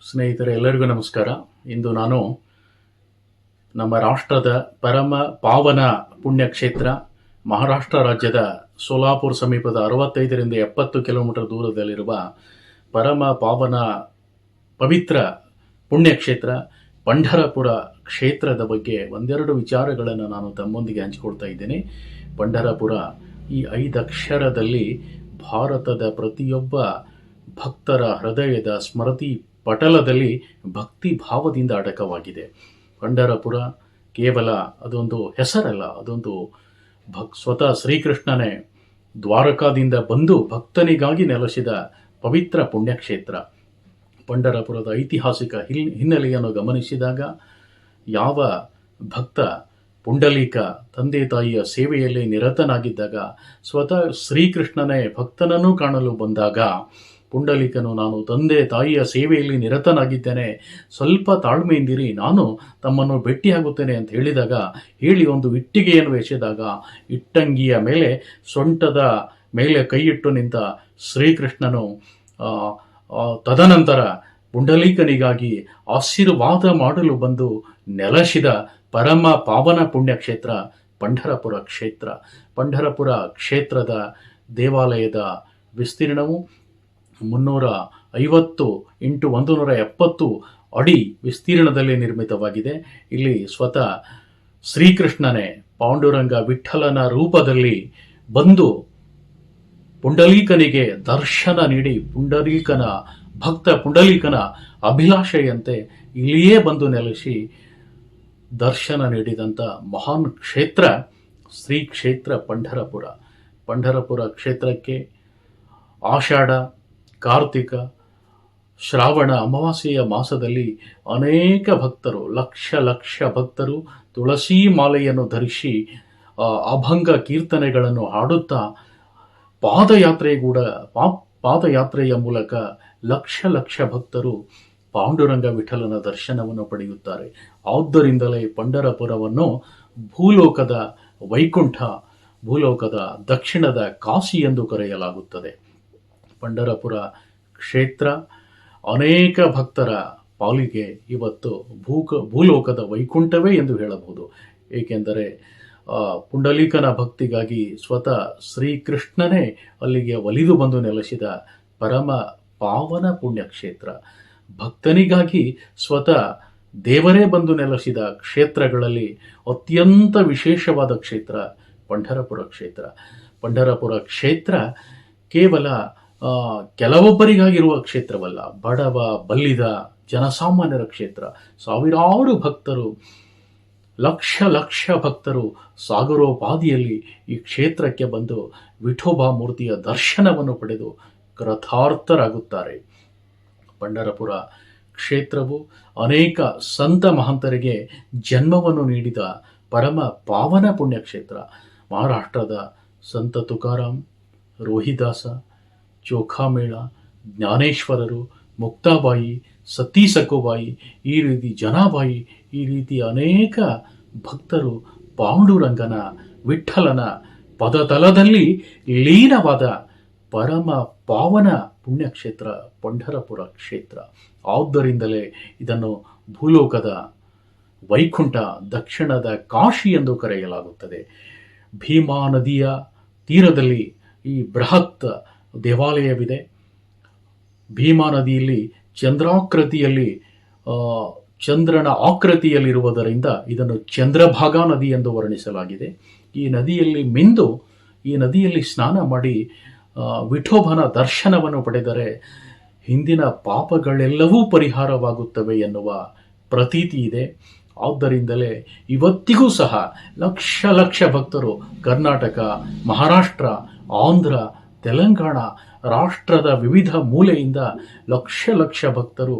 ಸ್ನೇಹಿತರೆ, ಎಲ್ಲರಿಗೂ ನಮಸ್ಕಾರ. ಇಂದು ನಾನು ನಮ್ಮ ರಾಷ್ಟ್ರದ ಪರಮ ಪಾವನ ಪುಣ್ಯಕ್ಷೇತ್ರ ಮಹಾರಾಷ್ಟ್ರ ರಾಜ್ಯದ ಸೋಲಾಪುರ ಸಮೀಪದ 65ರಿಂದ 70 ಕಿಲೋಮೀಟರ್ ದೂರದಲ್ಲಿರುವ ಪರಮ ಪಾವನ ಪವಿತ್ರ ಪುಣ್ಯಕ್ಷೇತ್ರ ಪಂಢರಪುರ ಕ್ಷೇತ್ರದ ಬಗ್ಗೆ ಒಂದೆರಡು ವಿಚಾರಗಳನ್ನು ನಾನು ತಮ್ಮೊಂದಿಗೆ ಹಂಚಿಕೊಳ್ತಾ ಇದ್ದೇನೆ. ಪಂಢರಪುರ ಈ 5 ಅಕ್ಷರದಲ್ಲಿ ಭಾರತದ ಪ್ರತಿಯೊಬ್ಬ ಭಕ್ತರ ಹೃದಯದ ಸ್ಮೃತಿ ಪಟಲದಲ್ಲಿ ಭಕ್ತಿ ಭಾವದಿಂದ ಅಡಕವಾಗಿದೆ. ಪಂಢರಪುರ ಕೇವಲ ಅದೊಂದು ಹೆಸರಲ್ಲ, ಅದೊಂದು ಸ್ವತಃ ಶ್ರೀಕೃಷ್ಣನೇ ದ್ವಾರಕಾದಿಂದ ಬಂದು ಭಕ್ತನಿಗಾಗಿ ನೆಲೆಸಿದ ಪವಿತ್ರ ಪುಣ್ಯಕ್ಷೇತ್ರ. ಪಂಢರಪುರದ ಐತಿಹಾಸಿಕ ಹಿನ್ನೆಲೆಯನ್ನು ಗಮನಿಸಿದಾಗ ಯಾವ ಭಕ್ತ ಪುಂಡಲೀಕ ತಂದೆ ತಾಯಿಯ ಸೇವೆಯಲ್ಲಿ ನಿರತನಾಗಿದ್ದಾಗ ಸ್ವತಃ ಶ್ರೀಕೃಷ್ಣನೇ ಭಕ್ತನನ್ನು ಕಾಣಲು ಬಂದಾಗ ಪುಂಡಲೀಕನು, ನಾನು ತಂದೆ ತಾಯಿಯ ಸೇವೆಯಲ್ಲಿ ನಿರತನಾಗಿದ್ದೇನೆ, ಸ್ವಲ್ಪ ತಾಳ್ಮೆಯಿಂದಿರಿ, ನಾನು ತಮ್ಮನ್ನು ಭೇಟಿಯಾಗುತ್ತೇನೆ ಅಂತ ಹೇಳಿ ಒಂದು ಇಟ್ಟಿಗೆಯನ್ನು ಎಸೆದಾಗ ಇಟ್ಟಂಗಿಯ ಮೇಲೆ ಸೊಂಟದ ಮೇಲೆ ಕೈಯಿಟ್ಟು ನಿಂತ ಶ್ರೀಕೃಷ್ಣನು ತದನಂತರ ಪುಂಡಲೀಕನಿಗಾಗಿ ಆಶೀರ್ವಾದ ಮಾಡಲು ಬಂದು ನೆಲೆಸಿದ ಪರಮ ಪಾವನ ಪುಣ್ಯಕ್ಷೇತ್ರ ಪಂಢರಪುರ ಕ್ಷೇತ್ರ. ಪಂಢರಪುರ ಕ್ಷೇತ್ರದ ದೇವಾಲಯದ ವಿಸ್ತೀರ್ಣವು 350 x 170 ಅಡಿ ವಿಸ್ತೀರ್ಣದಲ್ಲಿ ನಿರ್ಮಿತವಾಗಿದೆ. ಇಲ್ಲಿ ಸ್ವತಃ ಶ್ರೀಕೃಷ್ಣನೇ ಪಾಂಡುರಂಗ ವಿಠ್ಠಲನ ರೂಪದಲ್ಲಿ ಬಂದು ಪುಂಡಲೀಕನಿಗೆ ದರ್ಶನ ನೀಡಿ ಪುಂಡಲೀಕನ ಅಭಿಲಾಷೆಯಂತೆ ಇಲ್ಲಿಯೇ ಬಂದು ನೆಲೆಸಿ ದರ್ಶನ ನೀಡಿದಂಥ ಮಹಾನ್ ಕ್ಷೇತ್ರ ಶ್ರೀ ಕ್ಷೇತ್ರ ಪಂಢರಪುರ. ಪಂಢರಪುರ ಕ್ಷೇತ್ರಕ್ಕೆ ಆಷಾಢ, ಕಾರ್ತಿಕ, ಶ್ರಾವಣ ಅಮಾವಾಸ್ಯೆಯ ಮಾಸದಲ್ಲಿ ಅನೇಕ ಭಕ್ತರು, ಲಕ್ಷ ಭಕ್ತರು ತುಳಸಿ ಮಾಲೆಯನ್ನು ಧರಿಸಿ ಅಭಂಗ ಕೀರ್ತನೆಗಳನ್ನು ಹಾಡುತ್ತಾ ಪಾದಯಾತ್ರೆಯ ಮೂಲಕ ಲಕ್ಷ ಭಕ್ತರು ಪಾಂಡುರಂಗ ವಿಠಲನ ದರ್ಶನವನ್ನು ಪಡೆಯುತ್ತಾರೆ. ಆದ್ದರಿಂದಲೇ ಪಂಢರಪುರವನ್ನು ಭೂಲೋಕದ ವೈಕುಂಠ, ಭೂಲೋಕದ ದಕ್ಷಿಣದ ಕಾಶಿ ಎಂದು ಕರೆಯಲಾಗುತ್ತದೆ. ಪಂಢರಪುರ ಕ್ಷೇತ್ರ ಅನೇಕ ಭಕ್ತರ ಪಾಲಿಗೆ ಇವತ್ತು ಭೂಲೋಕದ ವೈಕುಂಠವೇ ಎಂದು ಹೇಳಬಹುದು. ಏಕೆಂದರೆ ಪುಂಡಲೀಕನ ಭಕ್ತಿಗಾಗಿ ಸ್ವತಃ ಶ್ರೀಕೃಷ್ಣನೇ ಅಲ್ಲಿಗೆ ಒಲಿದು ಬಂದು ನೆಲೆಸಿದ ಪರಮ ಪಾವನ ಪುಣ್ಯಕ್ಷೇತ್ರ. ಭಕ್ತನಿಗಾಗಿ ಸ್ವತಃ ದೇವರೇ ಬಂದು ನೆಲೆಸಿದ ಕ್ಷೇತ್ರಗಳಲ್ಲಿ ಅತ್ಯಂತ ವಿಶೇಷವಾದ ಕ್ಷೇತ್ರ ಪಂಢರಪುರ ಕ್ಷೇತ್ರ. ಪಂಢರಪುರ ಕ್ಷೇತ್ರ ಕೇವಲ ಕೆಲವೊಬ್ಬರಿಗಾಗಿರುವ ಕ್ಷೇತ್ರವಲ್ಲ, ಬಡವ ಬಲ್ಲಿದ ಜನಸಾಮಾನ್ಯರ ಕ್ಷೇತ್ರ. ಸಾವಿರಾರು ಭಕ್ತರು, ಲಕ್ಷ ಭಕ್ತರು ಸಾಗರೋಪಾದಿಯಲ್ಲಿ ಈ ಕ್ಷೇತ್ರಕ್ಕೆ ಬಂದು ವಿಠೋಬಾ ಮೂರ್ತಿಯ ದರ್ಶನವನ್ನು ಪಡೆದು ಕೃತಾರ್ಥರಾಗುತ್ತಾರೆ. ಪಂಢರಪುರ ಕ್ಷೇತ್ರವು ಅನೇಕ ಸಂತ ಮಹಂತರಿಗೆ ಜನ್ಮವನ್ನು ನೀಡಿದ ಪರಮ ಪಾವನ ಪುಣ್ಯಕ್ಷೇತ್ರ. ಮಹಾರಾಷ್ಟ್ರದ ಸಂತ ತುಕಾರಾಮ್, ರೋಹಿದಾಸ, ಚೋಖಾಮೇಳ, ಜ್ಞಾನೇಶ್ವರರು, ಮುಕ್ತಾಬಾಯಿ, ಸತಿ ಸಕುಬಾಯಿ, ಈ ರೀತಿ ಜನಾಬಾಯಿ, ಈ ರೀತಿ ಅನೇಕ ಭಕ್ತರು ಪಾಂಡುರಂಗನ ವಿಠ್ಠಲನ ಪದತಲದಲ್ಲಿ ಲೀನವಾದ ಪರಮ ಪಾವನ ಪುಣ್ಯಕ್ಷೇತ್ರ ಪಂಢರಪುರ ಕ್ಷೇತ್ರ. ಆದ್ದರಿಂದಲೇ ಇದನ್ನು ಭೂಲೋಕದ ವೈಕುಂಠ, ದಕ್ಷಿಣದ ಕಾಶಿ ಎಂದು ಕರೆಯಲಾಗುತ್ತದೆ. ಭೀಮಾ ನದಿಯ ತೀರದಲ್ಲಿ ಈ ಬೃಹತ್ ದೇವಾಲಯವಿದೆ. ಭೀಮಾ ನದಿಯಲ್ಲಿ ಚಂದ್ರನ ಆಕೃತಿಯಲ್ಲಿರುವುದರಿಂದ ಇದನ್ನು ಚಂದ್ರಭಾಗಾ ನದಿ ಎಂದು ವರ್ಣಿಸಲಾಗಿದೆ. ಈ ನದಿಯಲ್ಲಿ ಸ್ನಾನ ಮಾಡಿ ವಿಠೋಬನ ದರ್ಶನವನ್ನು ಪಡೆದರೆ ಹಿಂದಿನ ಪಾಪಗಳೆಲ್ಲವೂ ಪರಿಹಾರವಾಗುತ್ತವೆ ಎನ್ನುವ ಪ್ರತೀತಿ ಇದೆ. ಆದ್ದರಿಂದಲೇ ಇವತ್ತಿಗೂ ಸಹ ಲಕ್ಷ ಭಕ್ತರು ಕರ್ನಾಟಕ, ಮಹಾರಾಷ್ಟ್ರ, ಆಂಧ್ರ, ತೆಲಂಗಾಣ ರಾಷ್ಟ್ರದ ವಿವಿಧ ಮೂಲೆಯಿಂದ ಲಕ್ಷ ಭಕ್ತರು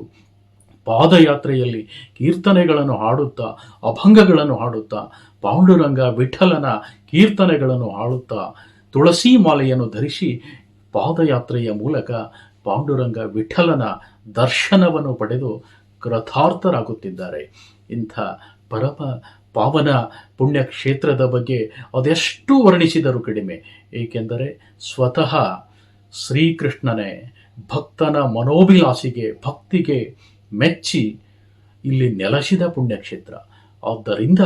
ಪಾದಯಾತ್ರೆಯಲ್ಲಿ ಕೀರ್ತನೆಗಳನ್ನು ಹಾಡುತ್ತಾ, ಅಭಂಗಗಳನ್ನು ಹಾಡುತ್ತಾ, ಪಾಂಡುರಂಗ ವಿಠಲನ ಕೀರ್ತನೆಗಳನ್ನು ಹಾಡುತ್ತಾ, ತುಳಸಿ ಮಾಲೆಯನ್ನು ಧರಿಸಿ ಪಾದಯಾತ್ರೆಯ ಮೂಲಕ ಪಾಂಡುರಂಗ ವಿಠಲನ ದರ್ಶನವನ್ನು ಪಡೆದು ಕೃತಾರ್ಥರಾಗುತ್ತಿದ್ದಾರೆ. ಇಂಥ ಪರಮ ಪಾವನ ಪುಣ್ಯಕ್ಷೇತ್ರದ ಬಗ್ಗೆ ಅದೆಷ್ಟು ವರ್ಣಿಸಿದರೂ ಕಡಿಮೆ. ಏಕೆಂದರೆ ಸ್ವತಃ ಶ್ರೀಕೃಷ್ಣನೇ ಭಕ್ತನ ಮನೋಭಿಲಾಸಿಗೆ, ಭಕ್ತಿಗೆ ಮೆಚ್ಚಿ ಇಲ್ಲಿ ನೆಲೆಸಿದ ಪುಣ್ಯಕ್ಷೇತ್ರ. ಆದ್ದರಿಂದ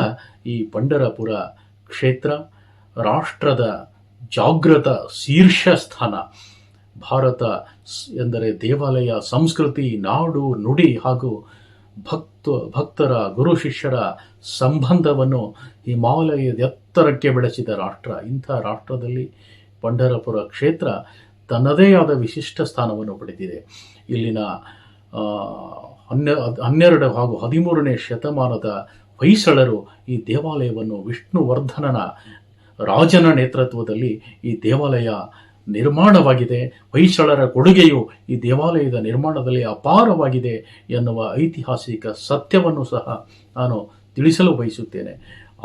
ಈ ಪಂಢರಪುರ ಕ್ಷೇತ್ರ ರಾಷ್ಟ್ರದ ಜಾಗೃತ ಶೀರ್ಷ ಸ್ಥಾನ. ಭಾರತ ಎಂದರೆ ದೇವಾಲಯ, ಸಂಸ್ಕೃತಿ, ನಾಡು, ನುಡಿ ಹಾಗೂ ಭಕ್ತರ ಗುರು ಶಿಷ್ಯರ ಸಂಬಂಧವನ್ನು ಹಿಮಾಲಯದ ಎತ್ತರಕ್ಕೆ ಬೆಳೆಸಿದ ರಾಷ್ಟ್ರ. ಇಂಥ ರಾಷ್ಟ್ರದಲ್ಲಿ ಪಂಢರಪುರ ಕ್ಷೇತ್ರ ತನ್ನದೇ ಆದ ವಿಶಿಷ್ಟ ಸ್ಥಾನವನ್ನು ಪಡೆದಿದೆ. ಇಲ್ಲಿನ 12 ಹಾಗೂ 13ನೇ ಶತಮಾನದ ಹೊಯ್ಸಳರು ಈ ದೇವಾಲಯವನ್ನು ವಿಷ್ಣುವರ್ಧನನ ರಾಜನ ನೇತೃತ್ವದಲ್ಲಿ ಈ ದೇವಾಲಯ ನಿರ್ಮಾಣವಾಗಿದೆ. ಹೊಯ್ಸಳರ ಕೊಡುಗೆಯು ಈ ದೇವಾಲಯದ ನಿರ್ಮಾಣದಲ್ಲಿ ಅಪಾರವಾಗಿದೆ ಎನ್ನುವ ಐತಿಹಾಸಿಕ ಸತ್ಯವನ್ನು ಸಹ ನಾನು ತಿಳಿಸಲು ಬಯಸುತ್ತೇನೆ.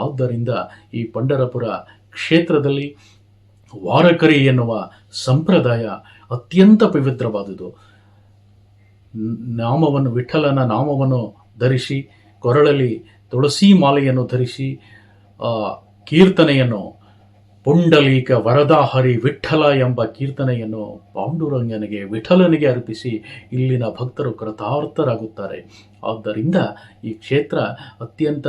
ಆದ್ದರಿಂದ ಈ ಪಂಢರಪುರ ಕ್ಷೇತ್ರದಲ್ಲಿ ವಾರಕರಿ ಎನ್ನುವ ಸಂಪ್ರದಾಯ ಅತ್ಯಂತ ಪವಿತ್ರವಾದುದು. ವಿಠ್ಠಲನ ನಾಮವನ್ನು ಧರಿಸಿ, ಕೊರಳಲ್ಲಿ ತುಳಸಿ ಮಾಲೆಯನ್ನು ಧರಿಸಿ ಕೀರ್ತನೆಯನ್ನು, ಪುಂಡಲೀಕ ವರದಾಹರಿ ವಿಠ್ಠಲ ಎಂಬ ಕೀರ್ತನೆಯನ್ನು ಪಾಂಡುರಂಗನಿಗೆ, ವಿಠಲನಿಗೆ ಅರ್ಪಿಸಿ ಇಲ್ಲಿನ ಭಕ್ತರು ಕೃತಾರ್ಥರಾಗುತ್ತಾರೆ. ಆದ್ದರಿಂದ ಈ ಕ್ಷೇತ್ರ ಅತ್ಯಂತ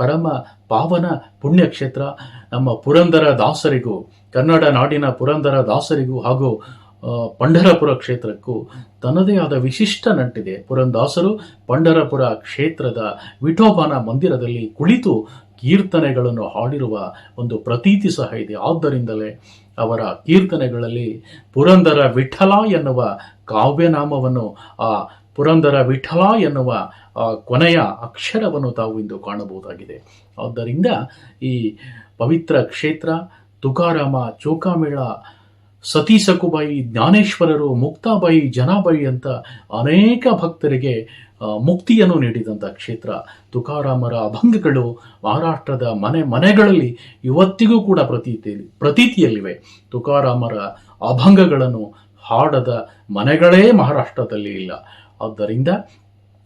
ಪರಮ ಪಾವನ ಪುಣ್ಯಕ್ಷೇತ್ರ. ನಮ್ಮ ಪುರಂದರ ದಾಸರಿಗೂ, ಕನ್ನಡ ನಾಡಿನ ಪುರಂದರ ದಾಸರಿಗೂ ಹಾಗೂ ಪಂಢರಪುರ ಕ್ಷೇತ್ರಕ್ಕೂ ತನ್ನದೇ ಆದ ವಿಶಿಷ್ಟ ನಂಟಿದೆ. ಪುರಂದಾಸರು ಪಂಢರಪುರ ಕ್ಷೇತ್ರದ ವಿಠೋಬನ ಮಂದಿರದಲ್ಲಿ ಕುಳಿತು ಕೀರ್ತನೆಗಳನ್ನು ಹಾಡಿರುವ ಒಂದು ಪ್ರತೀತಿ ಸಹ ಇದೆ. ಆದ್ದರಿಂದಲೇ ಅವರ ಕೀರ್ತನೆಗಳಲ್ಲಿ ಪುರಂದರ ವಿಠಲ ಎನ್ನುವ ಕಾವ್ಯನಾಮವನ್ನು, ಆ ಪುರಂದರ ವಿಠಲ ಎನ್ನುವ ಕೊನೆಯ ಅಕ್ಷರವನ್ನು ತಾವು ಇಂದು ಕಾಣಬಹುದಾಗಿದೆ. ಆದ್ದರಿಂದ ಈ ಪವಿತ್ರ ಕ್ಷೇತ್ರ ತುಕಾರಾಮ, ಚೋಕಾಮೇಳ, ಸತಿ ಸಕುಬಾಯಿ, ಜ್ಞಾನೇಶ್ವರರು, ಮುಕ್ತಾಬಾಯಿ, ಜನಾಬಾಯಿ ಅಂತ ಅನೇಕ ಭಕ್ತರಿಗೆ ಮುಕ್ತಿಯನ್ನು ನೀಡಿದಂಥ ಕ್ಷೇತ್ರ. ತುಕಾರಾಮರ ಅಭಂಗಗಳು ಮಹಾರಾಷ್ಟ್ರದ ಮನೆಗಳಲ್ಲಿ ಇವತ್ತಿಗೂ ಕೂಡ ಪ್ರತೀತಿಯಲ್ಲಿವೆ. ತುಕಾರಾಮರ ಅಭಂಗಗಳನ್ನು ಹಾಡದ ಮನೆಗಳೇ ಮಹಾರಾಷ್ಟ್ರದಲ್ಲಿ ಇಲ್ಲ. ಆದ್ದರಿಂದ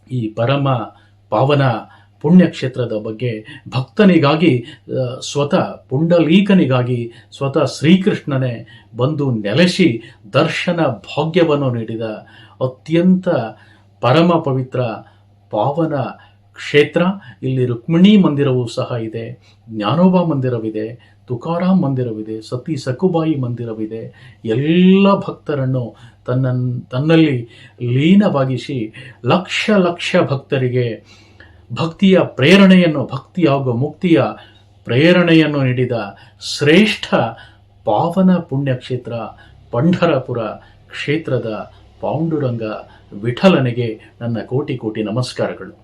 ಈ ಪರಮ ಪಾವನ ಪುಣ್ಯಕ್ಷೇತ್ರದ ಬಗ್ಗೆ ಭಕ್ತನಿಗಾಗಿ, ಸ್ವತಃ ಪುಂಡಲೀಕನಿಗಾಗಿ ಸ್ವತಃ ಶ್ರೀಕೃಷ್ಣನೇ ಬಂದು ನೆಲೆಸಿ ದರ್ಶನ ಭಾಗ್ಯವನ್ನು ನೀಡಿದ ಅತ್ಯಂತ ಪರಮ ಪವಿತ್ರ ಪಾವನ ಕ್ಷೇತ್ರ. ಇಲ್ಲಿ ರುಕ್ಮಿಣಿ ಮಂದಿರವೂ ಸಹ ಇದೆ, ಜ್ಞಾನೋಬ ಮಂದಿರವಿದೆ, ತುಕಾರಾಮ್ ಮಂದಿರವಿದೆ, ಸತಿ ಸಕುಬಾಯಿ ಮಂದಿರವಿದೆ. ಎಲ್ಲ ಭಕ್ತರನ್ನು ತನ್ನಲ್ಲಿ ಲೀನವಾಗಿಸಿ ಲಕ್ಷ ಲಕ್ಷ ಭಕ್ತರಿಗೆ ಭಕ್ತಿಯ ಪ್ರೇರಣೆಯನ್ನು, ಭಕ್ತಿ ಹಾಗೂ ಮುಕ್ತಿಯ ಪ್ರೇರಣೆಯನ್ನು ನೀಡಿದ ಶ್ರೇಷ್ಠ ಪಾವನ ಪುಣ್ಯಕ್ಷೇತ್ರ ಪಂಢರಪುರ ಕ್ಷೇತ್ರದ ಪಾಂಡುರಂಗ ವಿಠಲನಿಗೆ ನನ್ನ ಕೋಟಿ ಕೋಟಿ ನಮಸ್ಕಾರಗಳು.